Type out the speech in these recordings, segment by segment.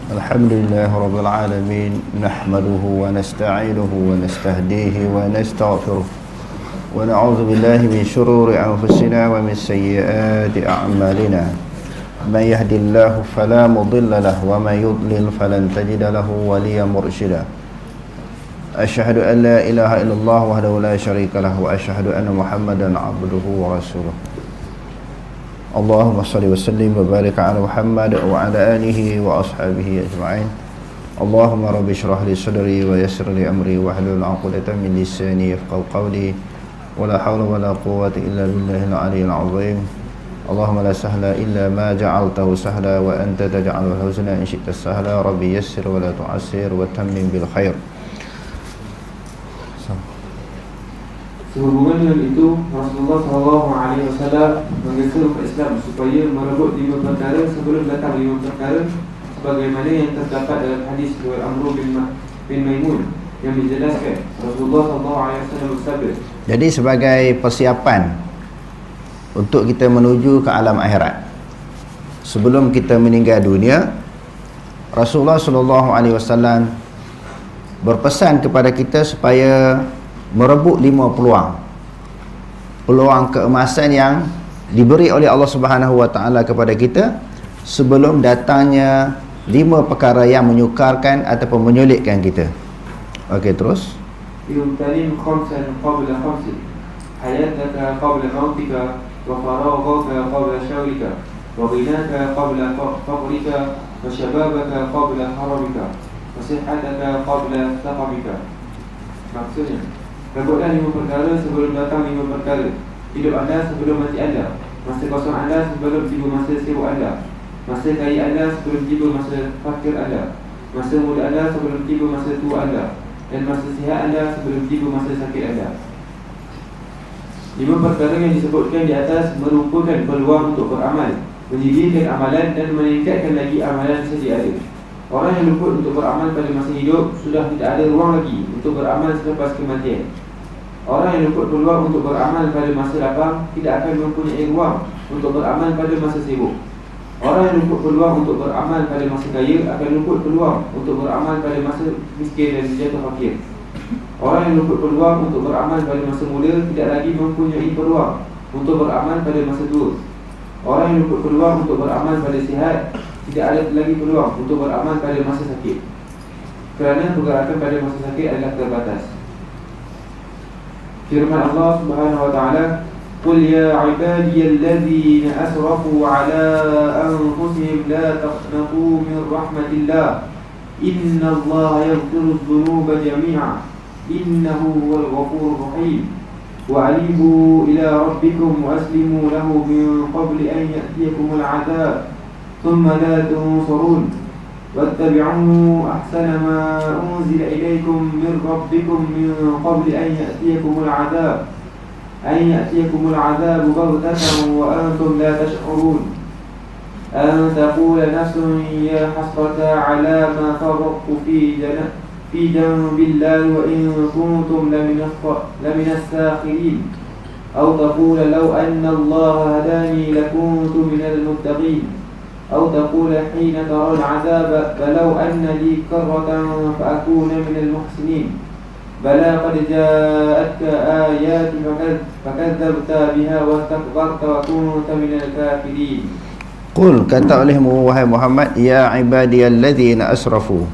الحمد لله رب العالمين نحمده ونستعينه ونستهديه ونستغفره ونعوذ بالله من شرور أنفسنا ومن سيئات أعمالنا من يهد الله فلا مضل له ومن يضلل فلن تجد له وليا مرشدا أشهد أن لا إله إلا الله وحده لا شريك له وأشهد أن محمدا عبده ورسوله اللهم صل وسلم وبارك على محمد وعلى آله وأصحابه أجمعين اللهم رب اشرح لي صدري ويسر لي أمري واحلل عقدة من لساني يفقهوا قولي ولا حول ولا قوة إلا بالله العلي العظيم اللهم لا سهل إلا ما جعلته سهلا وأنت تجعل الحزن إن شئت سهلا ربي يسر ولا تعسر وتمم بالخير. Sehubungan dengan itu, Rasulullah SAW menggesa umat Islam supaya merebut 5 perkara sebelum datang 5 perkara, sebagaimana yang terdapat dalam hadis riwayat Amr bin Maimun yang dijelaskan Rasulullah SAW bersabda. Jadi sebagai persiapan untuk kita menuju ke alam akhirat, sebelum kita meninggal dunia, Rasulullah SAW berpesan kepada kita supaya merebut 5 peluang keemasan yang diberi oleh Allah Subhanahu wa taala kepada kita sebelum datangnya 5 perkara yang menyukarkan ataupun menyulitkan kita. Okey, terus. Yumtanim khamsan qabla khamsin, hayataka qabla mautika, wa faraghaka qabla shawrika, wa ghinaka qabla faqrika, wa shababaka qabla haramika, wa sihhataka qabla saqamika. Maksudnya, rebutlah 5 perkara sebelum datang 5 perkara. Hidup anda sebelum mati anda, masa kosong anda sebelum tiba masa sibuk anda, masa kaya anda sebelum tiba masa fakir anda, masa muda anda sebelum tiba masa tua anda, dan masa sihat anda sebelum tiba masa sakit anda. 5 perkara yang disebutkan di atas merupakan peluang untuk beramal, mendirikan amalan dan meningkatkan lagi amalan sedia ada. Orang yang luput untuk beramal pada masa hidup sudah tidak ada ruang lagi untuk beramal selepas kematian. Orang yang luput peluang untuk beramal pada masa lapang tidak akan mempunyai ruang untuk beramal pada masa sibuk. Orang yang luput peluang untuk beramal pada masa kaya akan luput peluang untuk beramal pada masa miskin dan jatuh fakir. Orang yang luput peluang untuk beramal pada masa muda tidak lagi mempunyai peluang untuk beramal pada masa tua. Orang yang luput peluang untuk beramal pada sihat tidak ada lagi peluang untuk beramal pada masa sakit, kerana pergerakan pada masa sakit adalah terbatas. Firman Allah Subhanahu wa taala, "Qul ya ibadiyalladzina asrafu ala anfusihim la taqnatu min rahmatillah. Innallaha yaghfiru dzunuba jami'a. Innahu huwal ghafurur rahim. Wa anibu ila rabbikum wa aslimu lahu min qabli an ya'tiyakumul 'adzab. ثم لا تنصرون واتبعوا أحسن ما أنزل إليكم من ربكم من قبل أن يأتيكم العذاب بغتة وأنتم لا تشعرون أن تقول نفس يا حسرة على ما فرطت في جنب الله وإن كنتم لمن الساخرين أو تقول لو أن الله هداني لكنت من المتقين أو تقول حين ترى العذاب فلو أن لي كرة فأكون من المحسنين بلى قد جاءتك آيات فكذبت بها واستكبرت وكنت من الكافرين. Qul, kata olehmu wahai Muhammad, ya ibadiyalladzina asrafu.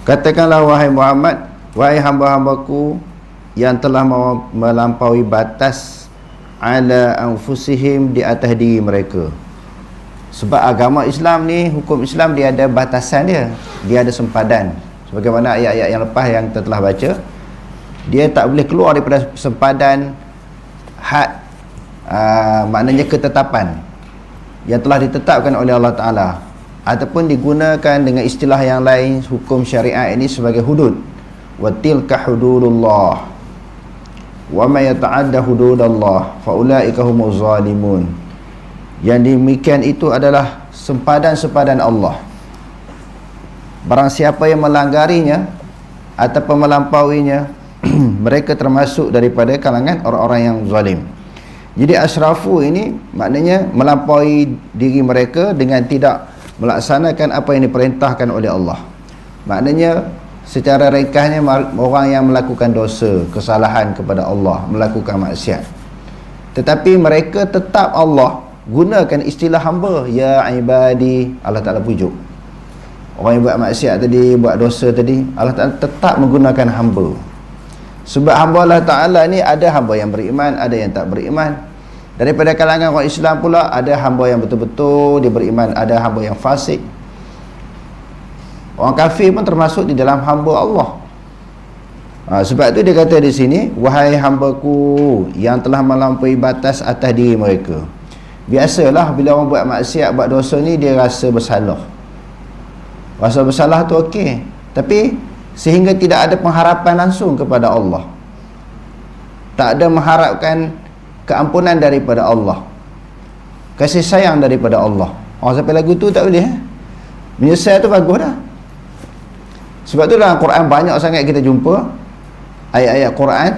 Katakanlah wahai Muhammad, wahai hamba-hambaku yang telah melampaui batas ala anfusihim, di atas diri mereka. Sebab agama Islam ni, hukum Islam dia ada batasan dia ada sempadan. Sebagaimana ayat-ayat yang lepas yang kita telah baca, dia tak boleh keluar daripada sempadan had, maknanya ketetapan yang telah ditetapkan oleh Allah Ta'ala, ataupun digunakan dengan istilah yang lain, hukum syariat ini sebagai hudud. Wa tilka hududullah wa may yata'adda hududallah fa ulaika humuz zalimun. Yang demikian itu adalah sempadan-sempadan Allah. Barang siapa yang melanggarinya ataupun melampauinya, mereka termasuk daripada kalangan orang-orang yang zalim. Jadi asrafu ini maknanya melampaui diri mereka dengan tidak melaksanakan apa yang diperintahkan oleh Allah. Maknanya secara ringkasnya orang yang melakukan dosa, kesalahan kepada Allah, melakukan maksiat, tetapi mereka tetap Allah gunakan istilah hamba, ya ibadi. Allah Ta'ala pujuk orang yang buat maksiat tadi, buat dosa tadi, Allah Ta'ala tetap menggunakan hamba. Sebab hamba Allah Ta'ala ni ada hamba yang beriman, ada yang tak beriman. Daripada kalangan orang Islam pula ada hamba yang betul-betul dia beriman, ada hamba yang fasik. Orang kafir pun termasuk di dalam hamba Allah. Sebab tu dia kata di sini, wahai hambaku yang telah melampaui batas atas diri mereka. Biasalah bila orang buat maksiat, buat dosa ni, dia rasa bersalah. Rasa bersalah tu okey, tapi sehingga tidak ada pengharapan langsung kepada Allah, tak ada mengharapkan keampunan daripada Allah, kasih sayang daripada Allah. Sampai lagu tu tak boleh. Menyesal tu bagus dah. Sebab tu dalam Quran banyak sangat kita jumpa ayat-ayat Quran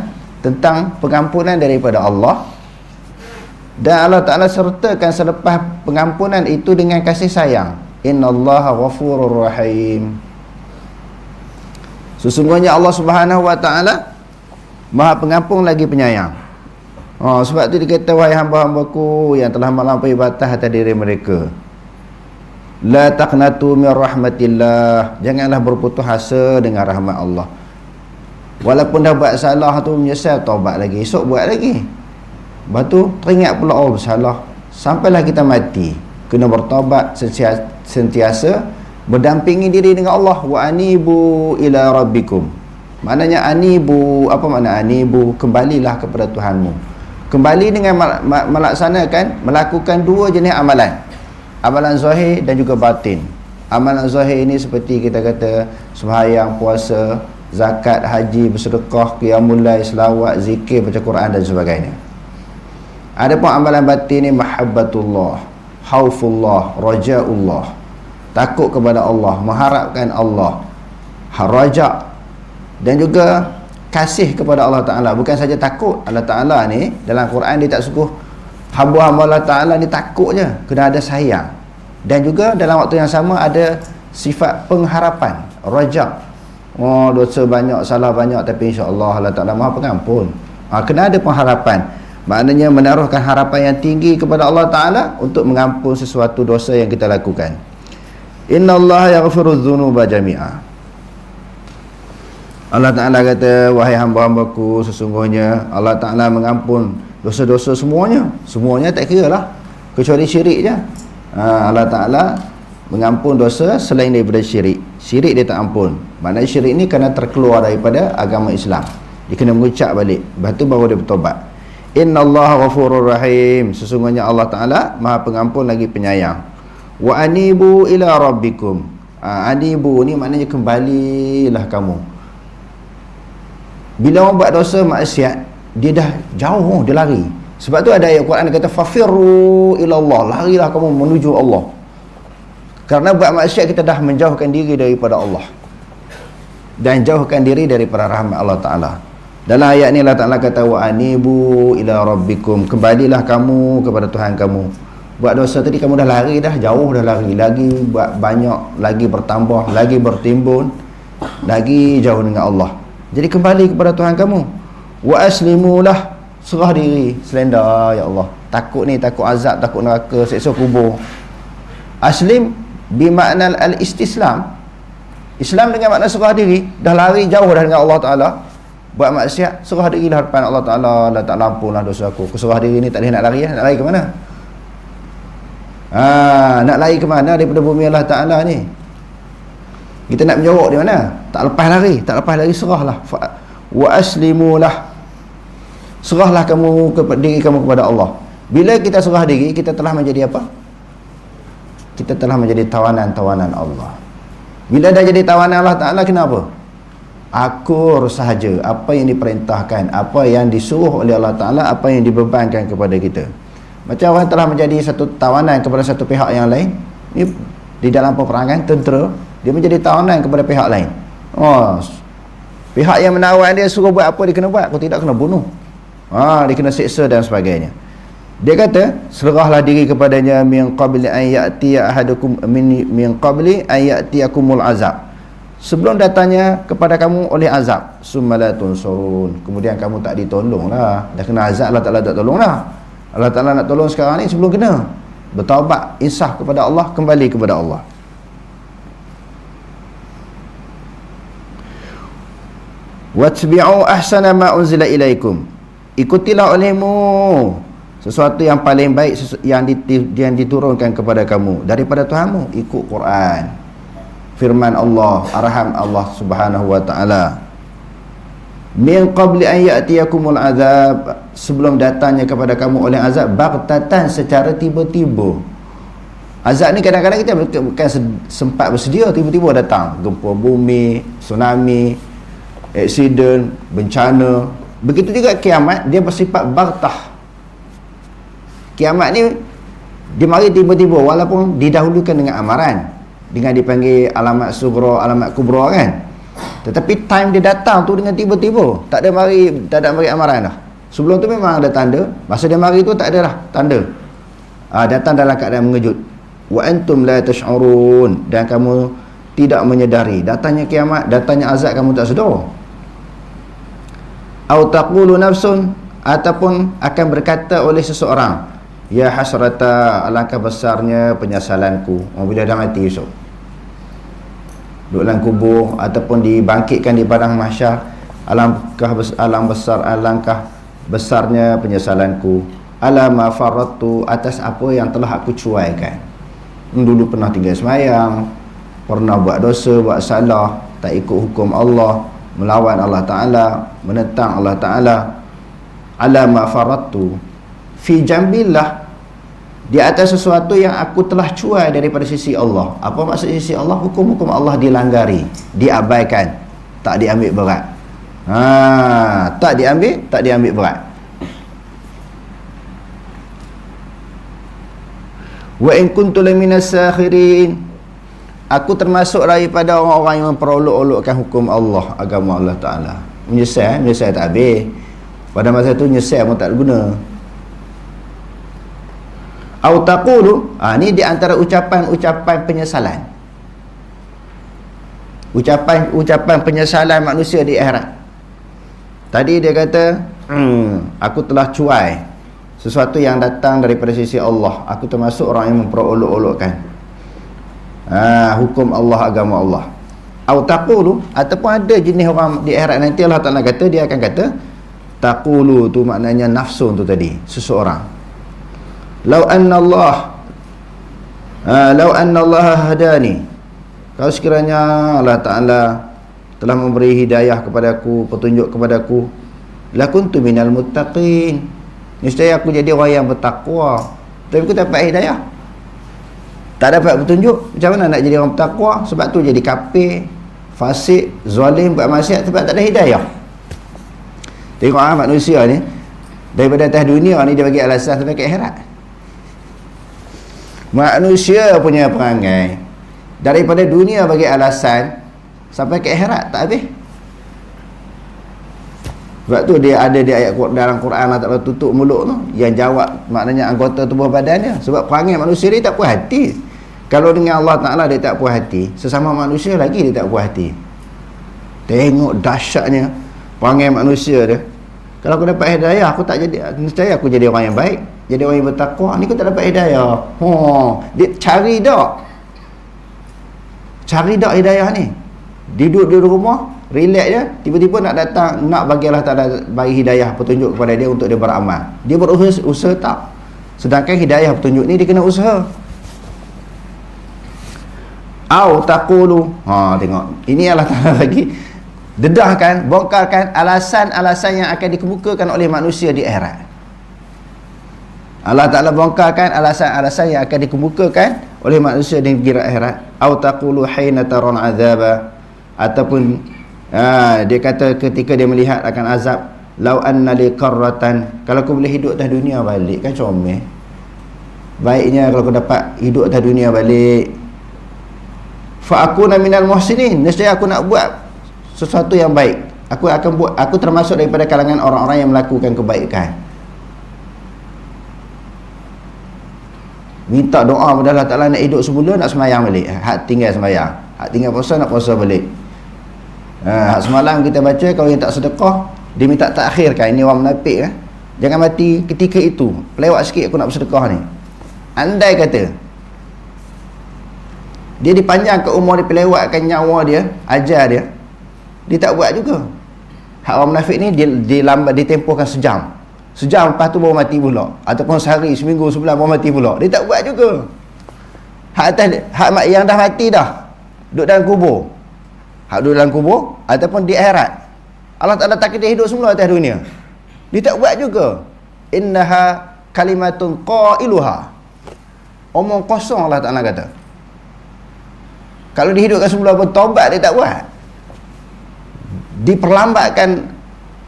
tentang pengampunan daripada Allah, dan Allah Ta'ala sertakan selepas pengampunan itu dengan kasih sayang. Innallaha ghafurur rahim. Sesungguhnya Allah Subhanahu wa Ta'ala Maha Pengampun lagi penyayang. Sebab tu dia kata, wahai hamba-hambaku yang telah melampaui batas atas diri mereka, la taqnatu min rahmatillah, janganlah berputus asa dengan rahmat Allah. Walaupun dah buat salah tu, menyesal, taubat lagi, esok buat lagi, lepas tu teringat pula, oh bersalah, sampailah kita mati, kena bertaubat sentiasa berdampingi diri dengan Allah. Wa anibu ila rabbikum, maknanya anibu, apa makna anibu? Kembalilah kepada Tuhanmu. Kembali dengan melakukan dua jenis amalan, amalan zahir dan juga batin. Amalan zahir ini seperti kita kata sembahyang, puasa, zakat, haji, bersedekah, qiyamul lail, selawat, zikir, baca Quran dan sebagainya. Adapun amalan batin ni mahabbatullah, khaufullah, rajaullah, takut kepada Allah, mengharapkan Allah, raja, dan juga kasih kepada Allah Ta'ala. Bukan saja takut. Allah Ta'ala ni dalam Quran dia tak suruh hamba-hamba Allah Ta'ala ni takut je, kena ada sayang. Dan juga dalam waktu yang sama ada sifat pengharapan, raja. Dosa banyak, salah banyak, tapi insya-Allah Allah Ta'ala Maha Pengampun. Kena ada pengharapan, maknanya menaruhkan harapan yang tinggi kepada Allah Ta'ala untuk mengampun sesuatu dosa yang kita lakukan. Innallaha yaghfirudz dzunuba jami'a. Allah Ta'ala kata, wahai hamba-hambaku, sesungguhnya Allah Ta'ala mengampun dosa-dosa semuanya. Semuanya tak kira lah, kecuali syirik je. Allah Ta'ala mengampun dosa selain daripada syirik. Syirik dia tak ampun. Maknanya syirik ni kena terkeluar daripada agama Islam, dia kena mengucap balik, lepas tu baru dia bertobat. Innallaha ghafurur rahim, sesungguhnya Allah Ta'ala Maha Pengampun lagi penyayang. Wa anibu ila rabbikum. Anibu ni maknanya kembalilah kamu. Bila orang buat dosa maksiat, dia dah jauh, dia lari. Sebab tu ada ayat Quran kata fafirru ilallah, larilah kamu menuju Allah. Kerana buat maksiat kita dah menjauhkan diri daripada Allah dan jauhkan diri daripada rahmat Allah Ta'ala. Dalam ayat ni Allah Ta'ala kata, wa anibu ila rabbikum, kembalilah kamu kepada Tuhan kamu. Buat dosa tadi kamu dah lari, dah jauh, dah lari, lagi buat banyak, lagi bertambah, lagi bertimbun, lagi jauh dengan Allah. Jadi kembali kepada Tuhan kamu. Wa aslimulah, serah diri, selenda, ya Allah. Takut ni, takut azab, takut neraka, seksa kubur. Aslim bimakna al-istislam. Islam dengan makna serah diri. Dah lari jauh dah dengan Allah Ta'ala, buat maksiat, serah diri lah depan Allah Ta'ala. Allah Ta'ala ampunlah dosa aku. Serah diri ni tak boleh nak lari. Nak lari ke mana? Nak lari ke mana daripada bumi Allah Ta'ala ni? Kita nak menjawab di mana? Tak lepas lari, tak lepas lari, serahlah. Wa aslimulah, serahlah kamu diri kamu kepada Allah. Bila kita serah diri, kita telah menjadi apa? Kita telah menjadi tawanan-tawanan Allah. Bila dah jadi tawanan Allah Ta'ala, kenapa? Akur sahaja apa yang diperintahkan, apa yang disuruh oleh Allah Ta'ala, apa yang dibebankan kepada kita. Macam orang telah menjadi satu tawanan kepada satu pihak yang lain. Ni di dalam peperangan, tentera, dia menjadi tawanan kepada pihak lain. Pihak yang menawan dia suruh buat apa, dia kena buat. Kalau tidak, kena bunuh. Dia kena seksa dan sebagainya. Dia kata, serahlah diri kepadanya min qabli an ya'tiya ahadukum min qabli an ya'tiyakumul azab. Sebelum datangnya kepada kamu oleh azab, summa tunsurun. Kemudian kamu tak ditolonglah. Dah kena azab, Allah Taala tak tolonglah. Allah Taala nak tolong sekarang ni sebelum kena. Bertaubat, insaf kepada Allah, kembali kepada Allah. Watbi'u ahsana ma unzila ilaikum. Ikutilah olehmu sesuatu yang paling baik yang diturunkan kepada kamu daripada Tuhanmu. Ikut Quran, firman Allah, arahan Allah Subhanahu wa taala. Min qabli an ya'tiyakumul azab, sebelum datangnya kepada kamu oleh azab baghtatan, secara tiba-tiba. Azab ni kadang-kadang kita bukan sempat bersedia, tiba-tiba datang. Gempa bumi, tsunami, aksiden, bencana. Begitu juga kiamat, dia bersifat baghtah. Kiamat ni dia mari tiba-tiba, walaupun didahulukan dengan amaran, dengan dipanggil alamat sughra, alamat kubra kan. Tetapi time dia datang tu dengan tiba-tiba, tak ada mari amaran dah. Sebelum tu memang ada tanda, masa dia mari tu tak ada dah tanda. Datang dalam keadaan mengejut. Wa antum la tash'urun, dan kamu tidak menyedari datangnya kiamat, datangnya azab, kamu tak sedar. Au taqulu nafsun, ataupun akan berkata oleh seseorang, ya hasrata, alangkah besarnya penyesalanku. Bila dah mati esok, duduk dalam kubur ataupun dibangkitkan di padang mahsyar, alangkah besarnya penyesalanku. Ala ma faradtu, atas apa yang telah aku cuaikan. Dulu pernah tinggal semayang, pernah buat dosa, buat salah, tak ikut hukum Allah, melawan Allah Ta'ala, menentang Allah Ta'ala. Ala ma faradtu fi jambillah, di atas sesuatu yang aku telah cuai daripada sisi Allah. Apa maksud sisi Allah? Hukum-hukum Allah dilanggari, diabaikan, tak diambil berat. Tak diambil berat. Wa in kuntu laminas sakhirin, aku termasuk daripada orang-orang yang memperolok-olokkan hukum Allah, agama Allah Ta'ala. Menyesal tak habis. Pada masa tu nyesal pun tak guna. Au taqulu, ni di antara ucapan penyesalan. Ucapan penyesalan manusia di akhirat. Tadi dia kata, aku telah cuai sesuatu yang datang daripada sisi Allah. Aku termasuk orang yang memperolok-olokkan hukum Allah, agama Allah. Au taqulu, ataupun ada jenis orang di akhirat nanti Allah Ta'ala kata, dia akan kata, taqulu tu maknanya nafsun tu tadi, seseorang. Lau anna Allah hadani, kalau sekiranya Allah Ta'ala telah memberi hidayah kepadaku, petunjuk kepadaku, lakuntu minal muttaqin, niscaya aku jadi orang yang bertakwa. Tapi aku tak dapat hidayah, tak dapat petunjuk, macam mana nak jadi orang bertakwa? Sebab tu jadi kafir, fasik, zalim, buat maksiat sebab tak ada hidayah. Tengok manusia ni, daripada atas dunia ni dia bagi alasan sampai ke akhirat. Manusia punya perangai daripada dunia bagi alasan sampai ke akhirat tak habis. Sebab tu dia ada di ayat dalam Quran, Allah Ta'ala tutup mulut tu, yang jawab maknanya anggota tubuh badannya. Sebab perangai manusia dia tak puas hati. Kalau dengan Allah Ta'ala dia tak puas hati, sesama manusia lagi dia tak puas hati. Tengok dahsyatnya perangai manusia dia. Kalau aku dapat hidayah, aku tak jadi, niscaya aku jadi orang yang baik, jadi orang yang bertakwa. Ni aku tak dapat hidayah. Dia cari dak hidayah ni. Dia duduk di rumah, relax je, tiba-tiba nak datang, nak bagi Allah Ta'ala bagi hidayah, petunjuk kepada dia untuk dia beramal. Dia berusaha tak. Sedangkan hidayah petunjuk ni dia kena usaha. Au taqulu, tengok, ini Allah Ta'ala bagi dedahkan, bongkarkan alasan-alasan yang akan dikemukakan oleh manusia di akhirat. Allah Ta'ala bongkarkan alasan-alasan yang akan dikemukakan oleh manusia di akhirat. Au taqulu hina taron azaba, ataupun dia kata ketika dia melihat akan azab, lau anna li qarratan, kalau aku boleh hidup atas dunia balik, kan comel. Baiknya kalau aku dapat hidup atas dunia balik, fa akuna minal muhsinin, nescaya aku nak buat sesuatu yang baik. Aku termasuk daripada kalangan orang-orang yang melakukan kebaikan. minta doa kepada Allah Ta'ala nak hidup semula, nak semayang balik. Hak tinggal semayang, hak tinggal puasa, nak puasa balik. Hak semalam kita baca, kalau yang tak sedekah, dia minta takhirkan. Ini orang munafik, jangan mati ketika itu, lewat sikit aku nak bersedekah ni. Andai kata dia dipanjangkan umur, dia pelewatkan nyawa dia, ajar dia, dia tak buat juga. Hak orang munafik ni dia lambat, dia tempohkan sejam, lepas tu baru mati pula, ataupun sehari, seminggu, sebulan baru mati pula. Dia tak buat juga. Hak yang dah mati dah, duduk dalam kubur, hak duduk dalam kubur ataupun di akhirat, Allah Ta'ala tak kena hidup semula atas dunia, dia tak buat juga. Innaha kalimatun qailuha, omong kosong Allah Ta'ala kata. Kalau dihidupkan semula pun taubat dia tak buat. Diperlambatkan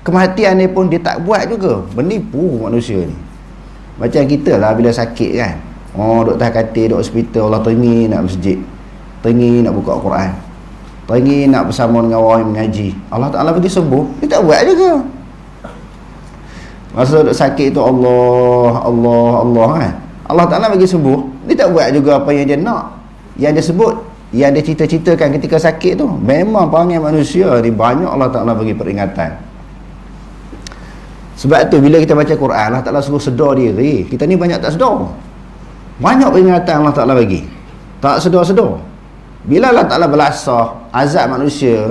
kematian ni pun dia tak buat juga. Menipu manusia ni. Macam kita lah bila sakit kan, duduk atas katil, duduk hospital, Allah teringin nak masjid, teringin nak buka Al-Quran, teringin nak bersama dengan orang yang mengaji, Allah Ta'ala bagi sembuh, dia tak buat juga. Masa duduk sakit tu Allah kan, Allah Ta'ala bagi sembuh, dia tak buat juga apa yang dia nak, yang dia sebut, yang dia cita-citakan ketika sakit tu. Memang perangai manusia ni banyak Allah Ta'ala bagi peringatan. Sebab tu bila kita baca Quran, Allah Ta'ala suruh sedar diri. Kita ni banyak tak sedar. Banyak peringatan Allah Ta'ala bagi, tak sedar-sedar. Bila Allah Ta'ala belasah azab manusia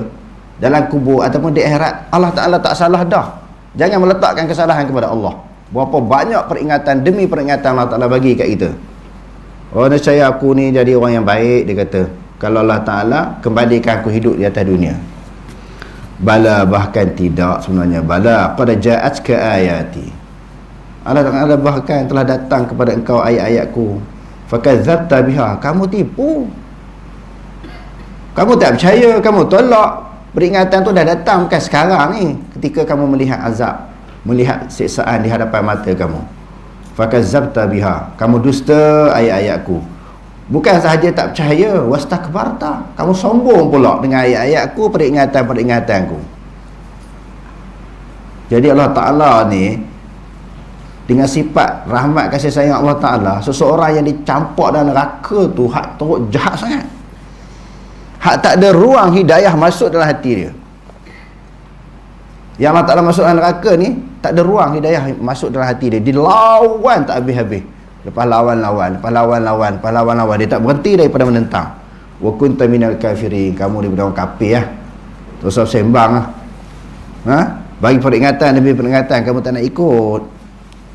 dalam kubur ataupun di akhirat, Allah Ta'ala tak salah dah. Jangan meletakkan kesalahan kepada Allah. Berapa banyak peringatan demi peringatan Allah Ta'ala bagi kat kita. Nescaya aku ni jadi orang yang baik, dia kata, kalau Allah Ta'ala kembalikan aku hidup di atas dunia. Bala, bahkan tidak sebenarnya. Bala, qad ja'atka ayati, Allah Ta'ala bahkan telah datang kepada engkau ayat-ayatku. Fakadzabta biha, kamu tipu, kamu tak percaya, kamu tolak. Peringatan tu dah datang, bukan sekarang ni, ketika kamu melihat azab, melihat siksaan di hadapan mata kamu. Fakadzabta biha, kamu dusta ayat-ayatku. Bukan sahaja tak percaya, wastakbarta, kamu sombong pula dengan ayat-ayatku, peringatan-peringatanku. Jadi Allah Ta'ala ni dengan sifat rahmat kasih sayang Allah Ta'ala, seseorang yang dicampak dalam neraka tu hak teruk jahat sangat, hak tak ada ruang hidayah masuk dalam hati dia. Yang Allah Ta'ala masuk dalam neraka ni, tak ada ruang hidayah masuk dalam hati dia. Dilawan tak habis-habis, lepas lawan, dia tak berhenti daripada menentang. Wa kunta minal kafirin, kamu daripada orang kafir lah. Terus sembang lah, bagi peringatan demi peringatan, kamu tak nak ikut.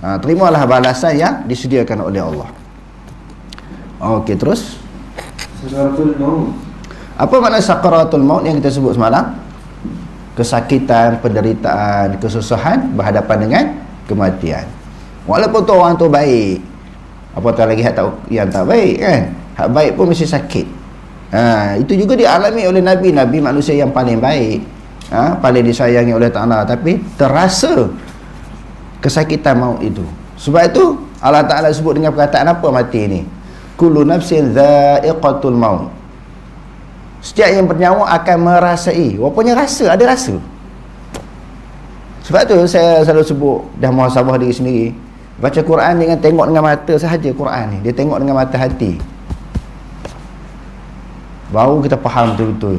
Terimalah balasan yang disediakan oleh Allah. Okey, terus Sakaratul maut. apa makna sakaratul maut yang kita sebut semalam? Kesakitan, penderitaan, kesusahan berhadapan dengan kematian. Walaupun tu orang tu baik, apatah lagi hak yang tak baik kan, hak baik pun mesti sakit. Itu juga dialami oleh Nabi manusia yang paling baik, paling disayangi oleh Ta'ala, tapi terasa kesakitan maut itu. Sebab itu Allah Ta'ala sebut dengan perkataan apa mati ni? Kullu nafsin dha'iqatul maut, setiap yang bernyawa akan merasai. Rupanya rasa, ada rasa. Sebab tu saya selalu sebut, dah muhasabah diri sendiri, baca Quran dengan tengok dengan mata sahaja. Quran ni dia tengok dengan mata hati, baru kita faham betul-betul.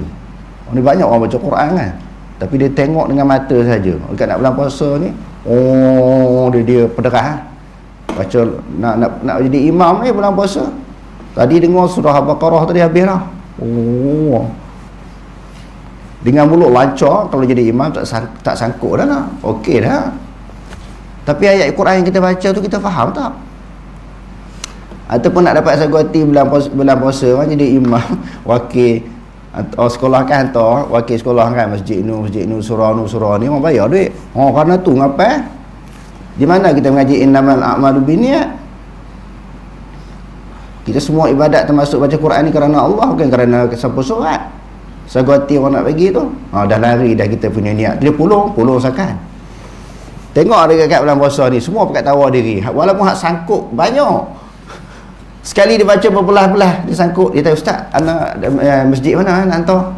Ni banyak orang baca Quran kan, tapi dia tengok dengan mata saja. Dekat nak bulan puasa ni, dia pederah baca, nak jadi imam ni bulan puasa. Tadi dengar surah Al-Baqarah tadi habis dah. Dengan mulut lancar, kalau jadi imam tak sangkut dah lah, okey dah. Tapi ayat Quran yang kita baca tu kita faham tak? Ataupun nak dapat sagoti bulan puasa kan, jadi imam wakil sekolah kan, hantar wakil sekolah kan, masjid nu surah ni orang bayar duit. Kerana tu ngapai di mana kita mengaji innamal a'malu binniyat. Kita semua ibadat termasuk baca Quran ni kerana Allah, bukan kerana siapa surat. Sagoti orang nak bagi tu, dah lari dah kita punya niat. Dia pulung sakan. Tengok dekat bulan puasa ni, semua pakat tawar diri. Walaupun hak sangkut banyak. Sekali dia baca berbelah-belah, dia sangkut. Dia tahu, ustaz, anak masjid mana nak hantar?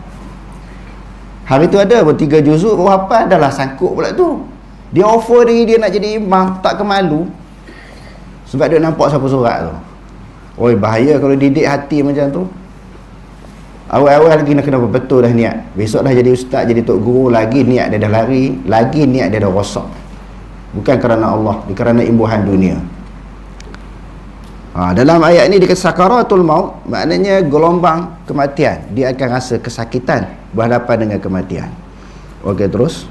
Hari tu ada 3 juzuk baru hafal, dah lah sangkut pula tu. Dia offer diri dia nak jadi imam, tak kemalu. Sebab dia nampak siapa surat tu. Oi, bahaya kalau didik hati macam tu. Awal-awal lagi nak kena betul dah niat. Besok dah jadi ustaz, jadi tok guru, lagi niat dia dah lari, lagi niat dia dah rosak. Bukan kerana Allah, kerana imbuhan dunia. Dalam ayat ni dikata sakaratul maut, maknanya gelombang kematian. Dia akan rasa kesakitan berhadapan dengan kematian. Okey, terus.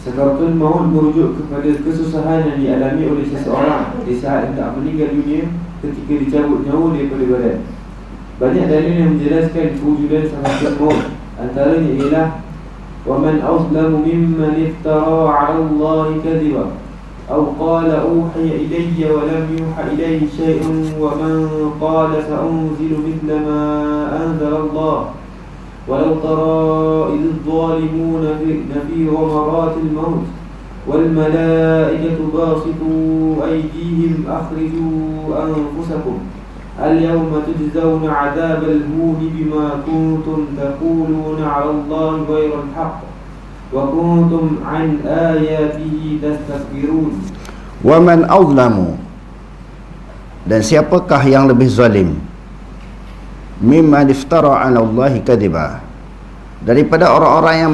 Sakaratul maut merujuk kepada kesusahan yang dialami oleh seseorang di saat hendak meninggal dunia ketika dicabut nyawa daripada badan. Banyak dalil yang menjelaskan kewujudan sakaratul maut. Antaranya ialah wa man azlamu mimman iftara 'ala Allahi kadhiba أو قال أوحي إلي ولم يوحى إليه شيء ومن قال سأنزل مثل ما أنزل الله ولو ترى إذ الظالمون في غمرات الموت والملائكة باسطوا أيديهم أخرجوا أنفسكم اليوم تجزون عذاب الهون بما كنتم تقولون على الله غير الحق وَكُنْتُمْ عَنْ آيَاتِهِ تَسْتَكْبِرُونَ. وَمَنْ أَظْلَمُ, dan siapakah yang lebih zalim, mimman iftara 'ala Allahi kadhiba, daripada orang-orang yang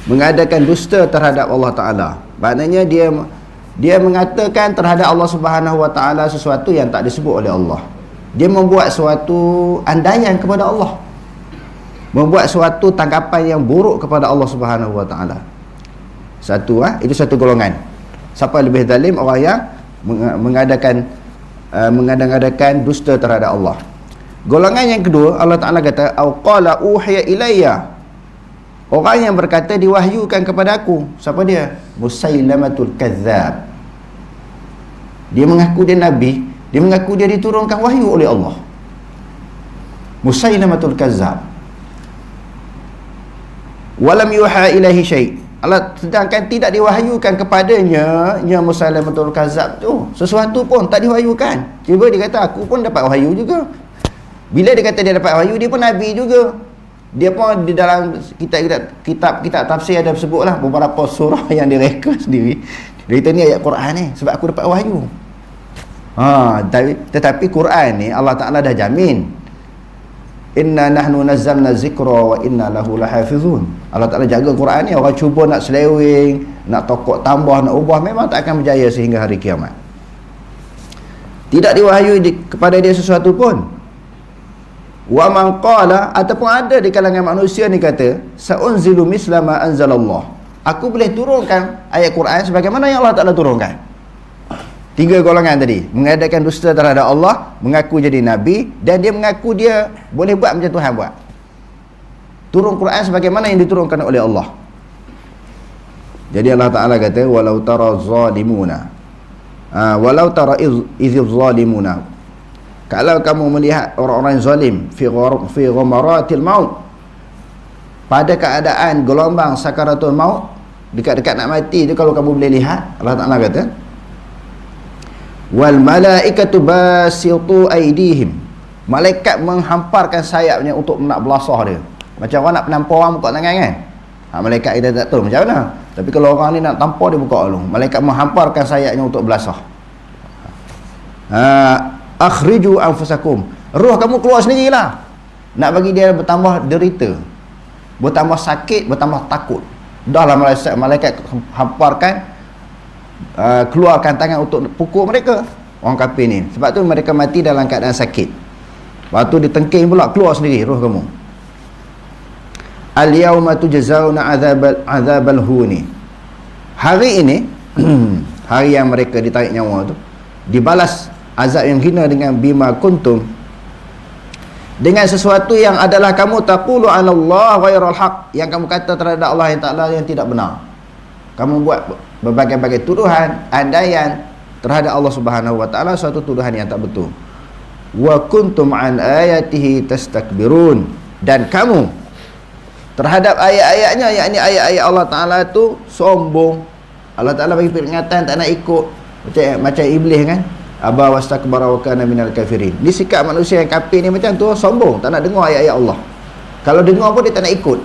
mengadakan dusta terhadap Allah Ta'ala. Maknanya dia mengatakan terhadap Allah Subhanahu Wa Ta'ala sesuatu yang tak disebut oleh Allah. Dia membuat suatu andaian kepada Allah, membuat suatu tanggapan yang buruk kepada Allah Subhanahu Wa Ta'ala. Itu satu golongan. Siapa lebih zalim? Orang yang mengadakan dusta terhadap Allah. Golongan yang kedua, Allah Ta'ala kata au qala uhiya ilayya, orang yang berkata diwahyukan kepada aku. Siapa dia? Musailamatul Kazzab. Dia mengaku dia nabi, dia mengaku dia diturunkan wahyu oleh Allah. Musailamatul Kazzab. Walam yuha ilaihi syai', Allah sedangkan tidak diwahyukan kepadanya Musailamatul Kazzab tu sesuatu pun tak diwahyukan. Cuba dia kata aku pun dapat wahyu juga. Bila dia kata dia dapat wahyu, dia pun nabi juga. Dia pun di dalam kitab tafsir ada sebutlah beberapa surah yang direka sendiri. Dia kata ni ayat Quran ni sebab aku dapat wahyu. Tetapi Quran ni Allah Ta'ala dah jamin, inna nahnu nazzalna zikra wa inna lahu lahafizun. Allah Ta'ala jaga Quran ni. Orang cuba nak selewing, nak tokok tambah, nak ubah, memang tak akan berjaya sehingga hari kiamat. Tidak diwahyui kepada dia sesuatu pun. Wa man qala, ataupun ada di kalangan manusia ni kata saunzilu misla ma anzalallah, aku boleh turunkan ayat Quran sebagaimana yang Allah Ta'ala turunkan. Tiga golongan tadi, mengadakan dusta terhadap Allah, mengaku jadi nabi, dan dia mengaku dia boleh buat macam Tuhan buat. Turun Quran sebagaimana yang diturunkan oleh Allah. Jadi Allah Ta'ala kata walau tara zalimuna, walau tara idh zalimuna, kalau kamu melihat orang-orang zalim fi ghamaratil maut, pada keadaan gelombang sakaratul maut, dekat-dekat nak mati tu, kalau kamu boleh lihat, Allah Ta'ala kata wal malaikatu basitu aydihim, malaikat menghamparkan sayapnya untuk nak belasah dia. Macam orang nak penampar orang buka tangan kan, malaikat kita tak tahu macam mana, tapi kalau orang ni nak tampar dia buka dulu, malaikat menghamparkan sayapnya untuk belasah. Akhriju anfusakum, roh kamu keluar sendirilah, nak bagi dia bertambah derita, bertambah sakit, bertambah takut. Dahlah malaikat hamparkan, keluarkan tangan untuk pukul mereka, orang kafir ni. Sebab tu mereka mati dalam keadaan sakit. Lepas tu ditengking pula, keluar sendiri roh kamu. Al-yawma tujzauna azabal huni, hari ini hari yang mereka ditarik nyawa tu, dibalas azab yang hina dengan bima kuntum, dengan sesuatu yang adalah kamu taqulu 'ala Allah ghairal haq, yang kamu kata terhadap Allah yang Ta'ala yang tidak benar. Kamu buat berbagai-bagai tuduhan, andaian terhadap Allah Subhanahu Wa Ta'ala, suatu tuduhan yang tak betul. Wa kuntum an ayatihi tastakbirun, dan kamu terhadap ayat-ayatnya, yakni ayat-ayat Allah Ta'ala tu sombong. Allah Ta'ala bagi peringatan tak nak ikut, macam iblis kan, aba wastakbara wa kana minal kafirin. Ni sikap manusia yang kafir ni macam tu, sombong, tak nak dengar ayat-ayat Allah. Kalau dengar pun dia tak nak ikut.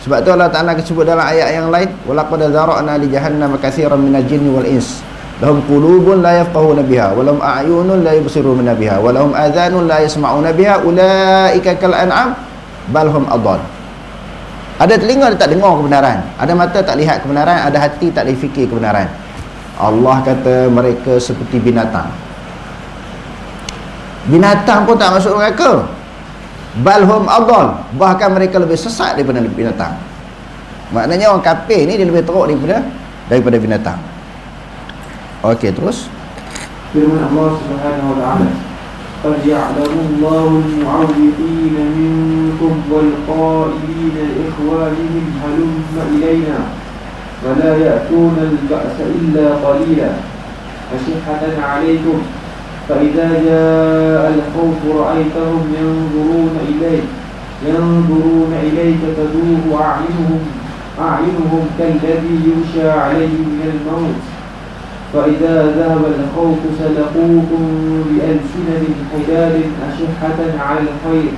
Sebab tu Allah Ta'ala sebut dalam ayat yang lain, walaqad zara'na li jahannam katsiran minal jinni wal ins, Lahum qulubun la yafqahuna biha wa lahum a'yunun la yubsiruna biha wa lahum adhanun la yasma'una biha ulaika kal an'am bal hum adall. Ada telinga dia tak dengar kebenaran, ada mata tak lihat kebenaran, ada hati tak boleh fikir kebenaran. Allah kata mereka seperti binatang. Binatang pun tak masuk neraka. Bal hum adall, bahkan mereka lebih sesat daripada binatang. Maknanya orang kafir ni dia lebih teruk daripada binatang. Okey, terus firman Allah Subhanahu wa taala, qad ya'lamu Allahu al-mu'awwiqina minkum wal qa'ilina li ikhwanihim halumma ilayna wa la ya'tuna al-ba'sa illa qalila ashihatan 'alaykum fa idza jaa'a al-khawf ra'aytahum yanzuruna ilayka taduru a'yunuhum kalladhi yusha 'alayhim min al-maut فإذا ذهب الخوف سلقوكم بألسنة حداد أشحة على الخير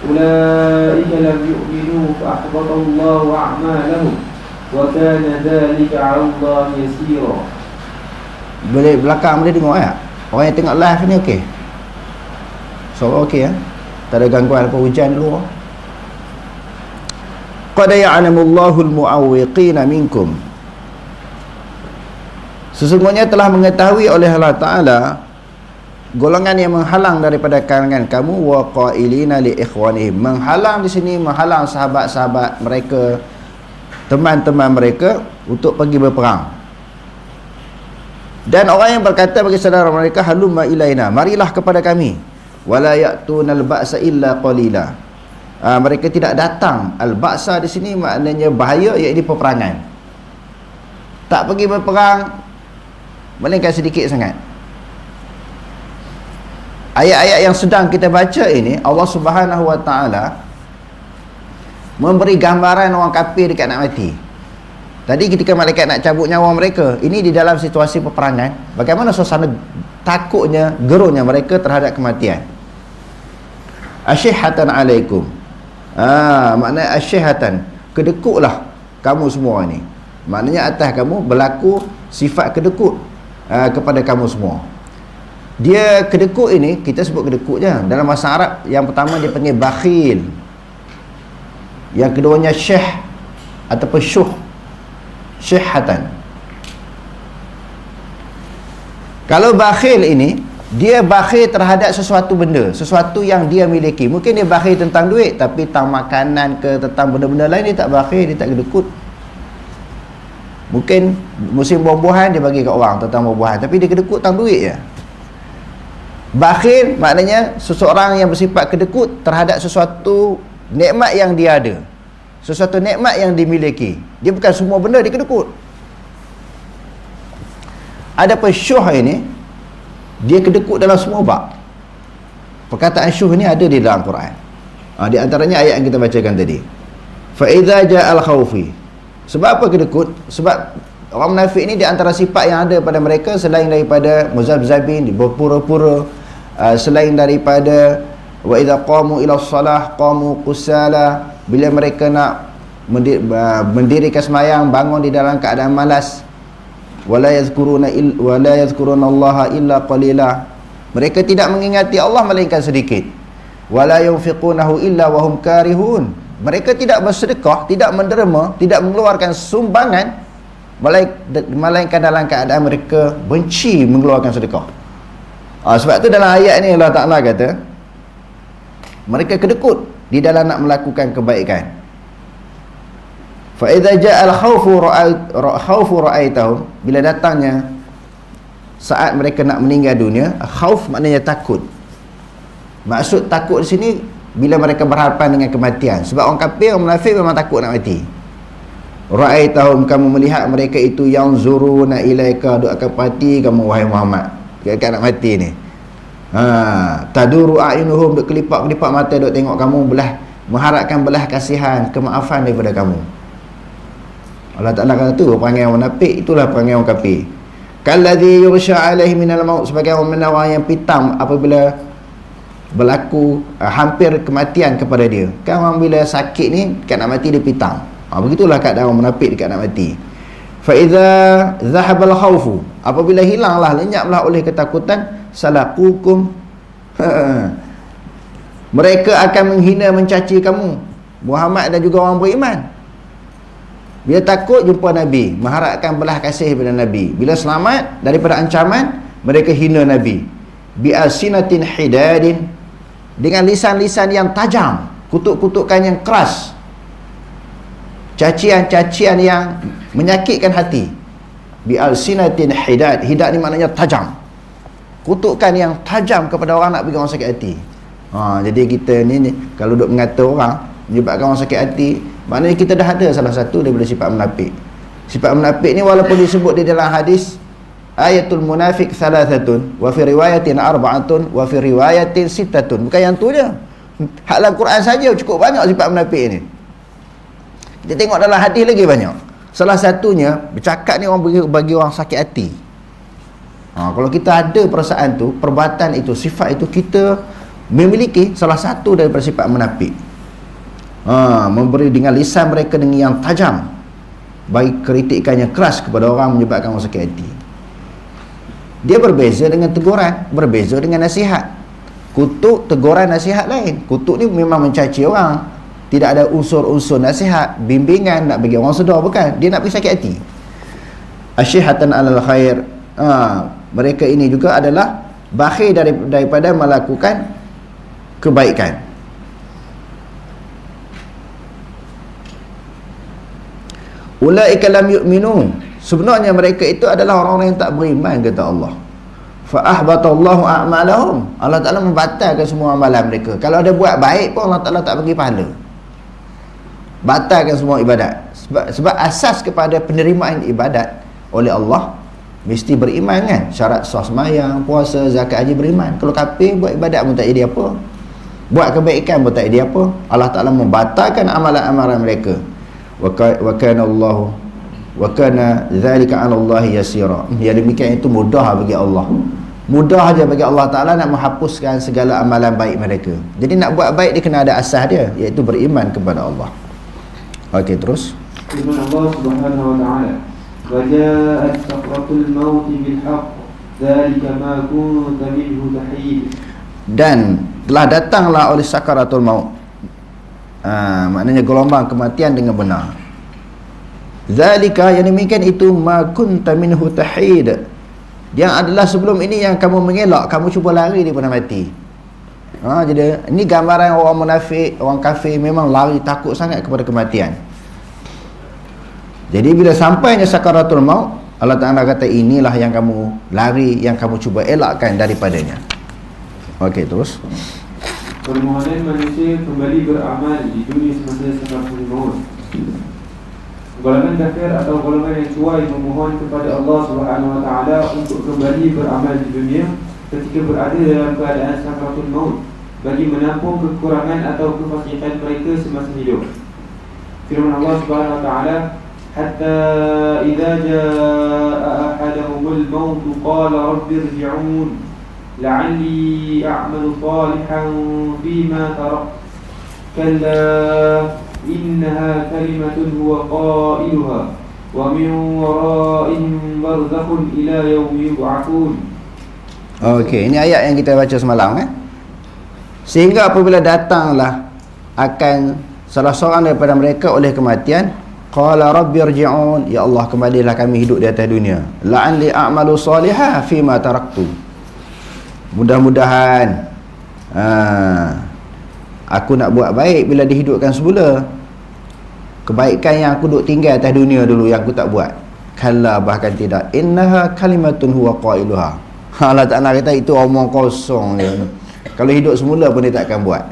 أولئك لم يؤمنوا فأحبط الله أعمالهم وكان ذلك على الله يسيرا. Boleh belakang boleh tengok ya? Orang yang tengok live ni okey? So okey ya? Tak ada gangguan apa hujan dulu. Qad ya'lamullahu al-mu'awwiqina minkum. Sesungguhnya telah mengetahui oleh Allah Ta'ala golongan yang menghalang daripada kalangan kamu wa qailina li ikhwanihim. Menghalang di sini menghalang sahabat-sahabat mereka, teman-teman mereka untuk pergi berperang. Dan orang yang berkata bagi saudara mereka halumma ilaina, marilah kepada kami. Wala ya'tunal ba'sa illa qalila. Mereka tidak datang. Al-ba'sa di sini maknanya bahaya, iaitu peperangan. Tak pergi berperang melainkan sedikit sangat. Ayat-ayat yang sedang kita baca ini, Allah Subhanahu wa taala memberi gambaran orang kafir dekat nak mati. Tadi ketika malaikat nak cabut nyawa mereka, ini di dalam situasi peperangan, bagaimana suasana takutnya, gerunnya mereka terhadap kematian. Asyihatan alaikum. Maknanya asyihatan, kedekutlah kamu semua ni. Maknanya atas kamu berlaku sifat kedekut kepada kamu semua. Dia kedekut ini, kita sebut kedekut je. Dalam bahasa Arab, yang pertama dia panggil bakhil, yang keduanya syih ataupun syuh, syihatan. Kalau bakhil ini, dia bakhil terhadap sesuatu benda, sesuatu yang dia miliki. Mungkin dia bakhil tentang duit, tapi tentang makanan ke, tentang benda-benda lain dia tak bakhil, dia tak kedekut. Mungkin musim buah-buahan dia bagi kat orang tentang buah-buahan, tapi dia kedekut tentang duit je. Bakhil maknanya seseorang yang bersifat kedekut terhadap sesuatu nikmat yang dia ada, sesuatu nikmat yang dimiliki. Dia bukan semua benda dia kedekut. Adapun syuh ini, dia kedekut dalam semua bab. Perkataan syuh ni ada di dalam Quran. Di antaranya ayat yang kita bacakan tadi. Fa idza ja'al khawfi. Sebab apa kedekut? Sebab orang munafik ni di antara sifat yang ada pada mereka, selain daripada muzabzabin, berpura-pura, selain daripada wa idza qamu ila shalah qamu qusala, bila mereka nak mendirikan sembahyang, bangun di dalam keadaan malas. Wala yadhkuruna Allaha illa qalila. Mereka tidak mengingati Allah melainkan sedikit. Wala yunfiqunahu illa wa hum karihun. Mereka tidak bersedekah, tidak menderma, tidak mengeluarkan sumbangan melainkan dalam keadaan mereka benci mengeluarkan sedekah. Sebab tu dalam ayat ni Allah Ta'ala kata mereka kedekut di dalam nak melakukan kebaikan. Fa idza ja'al khawfu ra'aitahum, bila datangnya saat mereka nak meninggal dunia, khauf maknanya takut. Maksud takut di sini bila mereka berhadapan dengan kematian. Sebab orang kafir, orang munafik memang takut nak mati. Ra'aitahum, kamu melihat mereka itu yang zuruna ilaika, duk akan mati kamu wahai Muhammad, dekat nak mati ni. Taduru a'yunuhum, duk kelipak-kelipak mata duk tengok kamu, mengharapkan belah kasihan, kemaafan daripada kamu. Allah Ta'ala kata tu perangai orang munafik, itulah perangai orang kafir. Kalladhi yursha alaihi minal maut, sebagai orang yang pitam apabila berlaku hampir kematian kepada dia. Kan orang bila sakit ni dekat nak mati dia pitam. Begitulah keadaan orang munafik dekat nak mati. Fa idza dhahabal khawfu, Apabila hilanglah, lenyaplah oleh ketakutan, salaqukum mereka akan menghina, mencaci kamu, Muhammad dan juga orang beriman. Bila takut jumpa Nabi, mengharapkan belah kasih daripada Nabi. Bila selamat daripada ancaman, mereka hina Nabi. Bi'asinatin hidadin, dengan lisan-lisan yang tajam, kutuk-kutukan yang keras, cacian-cacian yang menyakitkan hati. Bi'asinatin hidad, hidad ni maknanya tajam, kutukan yang tajam kepada orang nak bagi orang sakit hati. Jadi kita ni kalau duk mengata orang menyebabkan orang sakit hati, maknanya kita dah ada salah satu daripada sifat munafik. Sifat munafik ni walaupun disebut di dalam hadis ayatul munafik thalathatun wa fi riwayatin arba'atun wa fi riwayatin sittatun, bukan yang tu je. Hak dalam Quran saja cukup banyak sifat munafik ni. Kita tengok dalam hadis lagi banyak. Salah satunya bercakap ni orang bagi orang sakit hati. Kalau kita ada perasaan tu, perbuatan itu, sifat itu, kita memiliki salah satu daripada sifat munafik. Memberi dengan lisan mereka dengan yang tajam, bagi kritikan yang keras kepada orang, menyebabkan orang sakit hati. Dia berbeza dengan teguran, berbeza dengan nasihat. Kutuk, teguran, nasihat lain. Kutuk ni memang mencaci orang, tidak ada unsur-unsur nasihat, bimbingan nak bagi orang sedar, bukan. Dia nak bagi sakit hati. Asyihatan alal khair, mereka ini juga adalah bakhil daripada melakukan kebaikan. Ulaika lam yu'minu, sebenarnya mereka itu adalah orang-orang yang tak beriman, kata Allah. Fa ahbatallahu a'malahum, Allah Ta'ala membatalkan semua amalan mereka. Kalau ada buat baik pun Allah Ta'ala tak bagi pahala, batalkan semua ibadat. Sebab asas kepada penerimaan ibadat oleh Allah mesti beriman, kan? Syarat sah sembahyang, puasa, zakat, haji, beriman. Kalau kafir buat ibadat pun tak jadi apa, buat kebaikan pun tak jadi apa. Allah Ta'ala membatalkan amalan-amalan mereka. Wa kana Allah wa kana dzalika 'ala Allah yasira. Yang demikian itu mudah bagi Allah. Mudah aja bagi Allah Ta'ala nak menghapuskan segala amalan baik mereka. Jadi nak buat baik dia kena ada asas dia, iaitu beriman kepada Allah. Okey, terus. Firman Allah Subhanahu wa taala, "Wa ja'at sakratul maut bil haqq, dzalika ma kunta minhu tahid." Dan telah datanglah oleh sakaratul maut. Maknanya gelombang kematian dengan benar. Zalika, yang demikian itu, ma kunta minhu tahid, yang adalah sebelum ini yang kamu mengelak, kamu cuba lari daripada mati. Jadi ini gambaran orang munafik, orang kafir memang lari, takut sangat kepada kematian. Jadi bila sampainya sakaratul maut, Allah Ta'ala kata inilah yang kamu lari, yang kamu cuba elakkan daripadanya. Okey, terus. Permohonan manusia kembali beramal di dunia semasa sakaratul maut. Golongan kafir atau golongan yang cuai memohon kepada Allah Subhanahu wa taala untuk kembali beramal di dunia ketika berada dalam keadaan sakaratul maut, bagi menampung kekurangan atau kefasikan mereka semasa hidup. Firman Allah Subhanahu wa taala, "Hatta idza jaa ahadahumul maut qala rabbi irji'un la'alli a'malu salihan fima taraktu kalla innaha kalimatun huwa qailuha wa min wara'ihim barzakhun ila yaumi yub'atsun." Okey, ini ayat yang kita baca semalam, kan? Sehingga apabila datanglah akan salah seorang daripada mereka oleh kematian, qala rabbi irji'un, ya Allah kembalilah kami hidup di atas dunia, la'alli a'malu salihan fima taraktu, mudah-mudahan aku nak buat baik bila dihidupkan semula, kebaikan yang aku duk tinggal atas dunia dulu yang aku tak buat. Kalla, bahkan tidak, innaha kalimatun huwa qailuha, Allah Ta'ala kata itu omong kosong dia. Kalau hidup semula pun dia tak akan buat.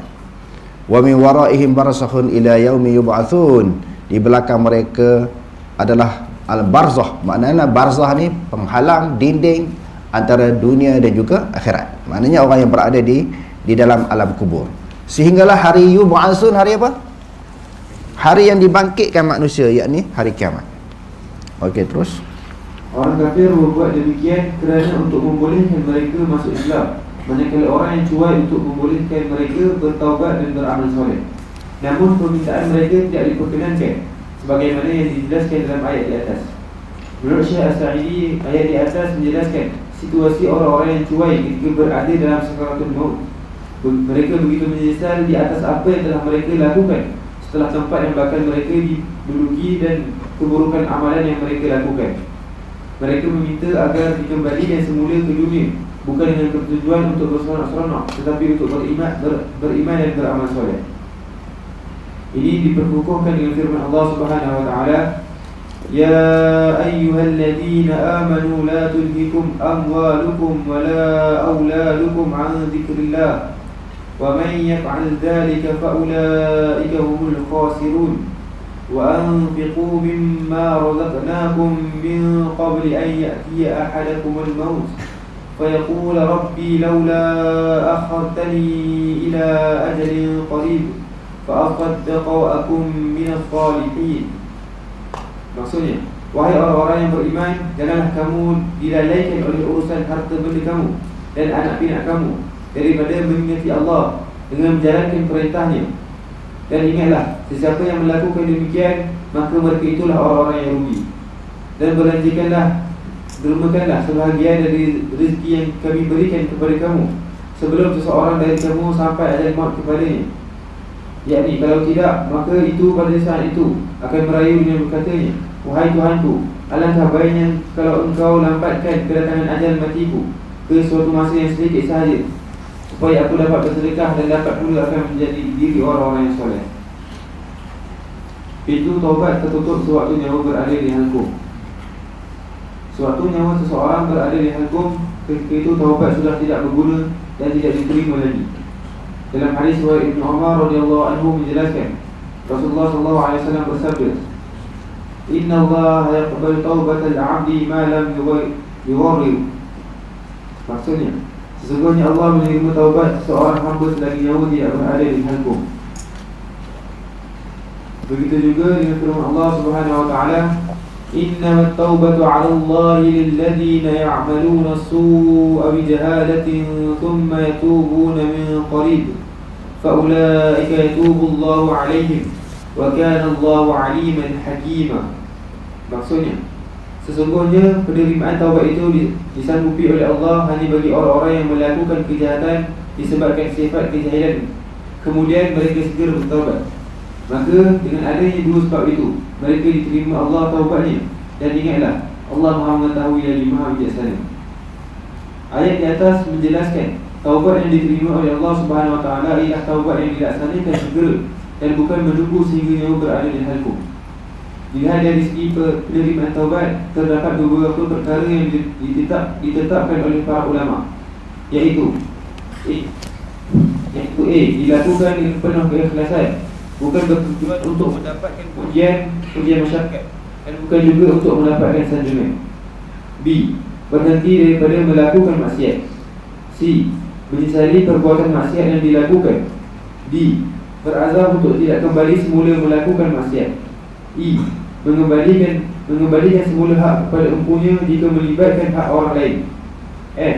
Wa min waraihim barzakhun ila yaumi yub'atsun, di belakang mereka adalah al-barzakh. Maknanya barzakh ni penghalang, dinding antara dunia dan juga akhirat. Maknanya orang yang berada di dalam alam kubur. Sehinggalah hari yub'atsun, hari apa? Hari yang dibangkitkan manusia, yakni hari kiamat. Okey, terus. Orang kafir berbuat demikian kerana untuk membolehkan mereka masuk Islam, manakala orang yang cuai untuk membolehkan mereka bertaubat dan beramal soleh. Namun permintaan mereka tidak diperkenankan, sebagaimana yang dijelaskan dalam ayat di atas. Menurut Syekh As-Sa'idi, ayat di atas menjelaskan situasi orang-orang yang cuai ketika berada dalam sakaratul maut. Mereka begitu menyesal di atas apa yang telah mereka lakukan setelah tempat yang bakal mereka diduduki dan keburukan amalan yang mereka lakukan. Mereka meminta agar dikembalikan semula ke dunia, bukan dengan tujuan untuk berseronok-seronok, tetapi untuk beriman dan beramal soleh. Ini diperkukuhkan dengan firman Allah Subhanahu wa taala, "Ya ayyuhalladzina amanu la tulhikum amwalukum wa la auladukum 'an dzikrillah wa man yaf'al dzalika fa ulaika humul khasirun wa anfiqu mimma razaqnakum min qabli an ya'tiya ahadakumul maut فيقول ربي لولا أخرتني إلى أجل قريب فأصدق وأكن من الصالحين." Maksudnya, wahai orang-orang yang beriman, janganlah kamu dilalaikan oleh urusan harta benda kamu dan anak pinak kamu daripada mengingati Allah dengan menjalankan perintahnya. Dan ingatlah, sesiapa yang melakukan demikian, maka mereka itulah orang-orang yang rugi. Dan dermakanlah sebahagian dari rezeki yang kami berikan kepada kamu sebelum seseorang dari kamu sampai ajal maut kepadanya. Yakni kalau tidak, maka itu pada saat itu akan merayu dengan berkatanya, "Wahai Tuhanku, alangkah baiknya kalau engkau lambatkan kedatangan ajal matiku ke suatu masa yang sedikit sahaja, supaya aku dapat bersedekah dan dapat pula akan menjadi diri orang-orang yang soleh." Pintu taubat tertutup sewaktu nyawa berada di halkum. Sewaktu nyawa seseorang berada di halkum, ketika itu taubat sudah tidak berguna dan tidak diterima lagi. Dalam hadis riwayat Ibnu Umar radhiyallahu anhu menjelaskan, Rasulullah sallallahu alaihi wasallam bersabda, "Inna Allah yaqbalu taubatal 'abdi ma lam yugharrir." Maksudnya, sesungguhnya Allah menerima taubat seorang hamba selagi nyawa tidak berada di halkum. Begitu juga dengan firman Allah Subhanahu wa taala, "Innamat taubatu 'ala Allahi lilladzina ya'maluna as-su'a bijahalatin thumma yatubuna min qarib fa ulaika yatubu Allahu 'alaihim wa kana Allahu 'aliman hakima." Maksudnya, sesungguhnya penerimaan taubat itu disanggupi oleh Allah hanya bagi orang-orang yang melakukan kejahatan disebabkan sifat kejahilan, kemudian mereka segera bertaubat. Maka dengan adanya dua sebab itu, mereka diterima Allah taubatnya. Dan ingatlah, Allah Maha mengetahui lagi Maha bijaksana. Ayat di atas menjelaskan taubat yang diterima oleh Allah Subhanahu wa taala ialah taubat yang dilaksanakan segera dan bukan menunggu sehingga nyawa berada di halkum. Dilihat dari segi penerimaan taubat, terdapat beberapa perkara yang ditetapkan oleh para ulama, iaitu A. Dilakukan dengan penuh keikhlasan, bukan bertujuan untuk mendapatkan pujian masyarakat, dan bukan juga untuk mendapatkan sanjungan. B. Berhenti daripada melakukan maksiat. C. Menyesali perbuatan maksiat yang dilakukan. D. Berazam untuk tidak kembali semula melakukan maksiat. E. Mengembalikan semula hak kepada empunya jika melibatkan hak orang lain. F.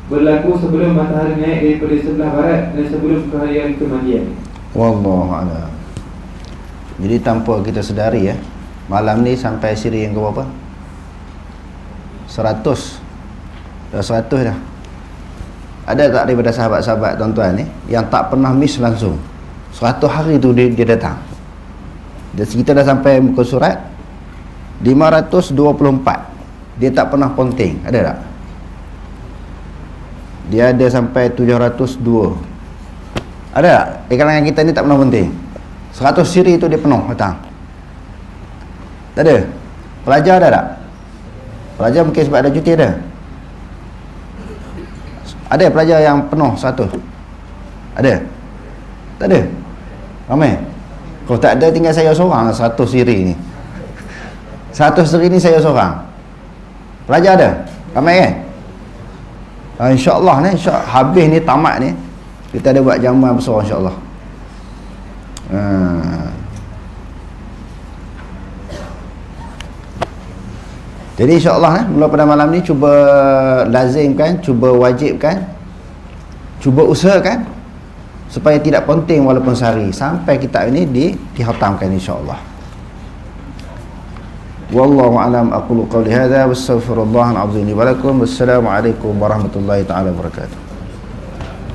Berlaku sebelum matahari naik daripada sebelah barat dan sebelum keharian kematian. Wallahu a'lam. Jadi tanpa kita sedari ya, malam ni sampai siri yang ke berapa? 100. Dah 100 dah. Ada tak daripada sahabat-sahabat tuan-tuan ni yang tak pernah miss langsung 100 hari tu dia datang? Dan kita dah sampai muka surat 524. Dia tak pernah ponting. Ada tak? Dia ada sampai 702. Ada tak? Di kalangan kita ni tak pernah ponting. 100 siri tu dia penuh datang. Tak ada? Pelajar ada tak? Pelajar mungkin sebab ada cuti ada. Ada pelajar yang penuh 100? Ada? Tak ada? Ramai? Kalau tak ada tinggal saya seorang 100 siri ni. 100 siri ni saya seorang. Pelajar ada? Ramai kan? InsyaAllah ni, habis ni tamat ni kita ada buat jamuan besar insyaAllah. Jadi insyaAllah mula pada malam ni cuba lazimkan, cuba wajibkan, cuba usahakan supaya tidak penting walaupun sehari sampai kitab ini dihatamkan insyaAllah. Wallahu a'lam. Aqulu qawli hadza wastaghfirullahal azim li wa lakum. Wassalamu alaikum warahmatullahi taala wabarakatuh.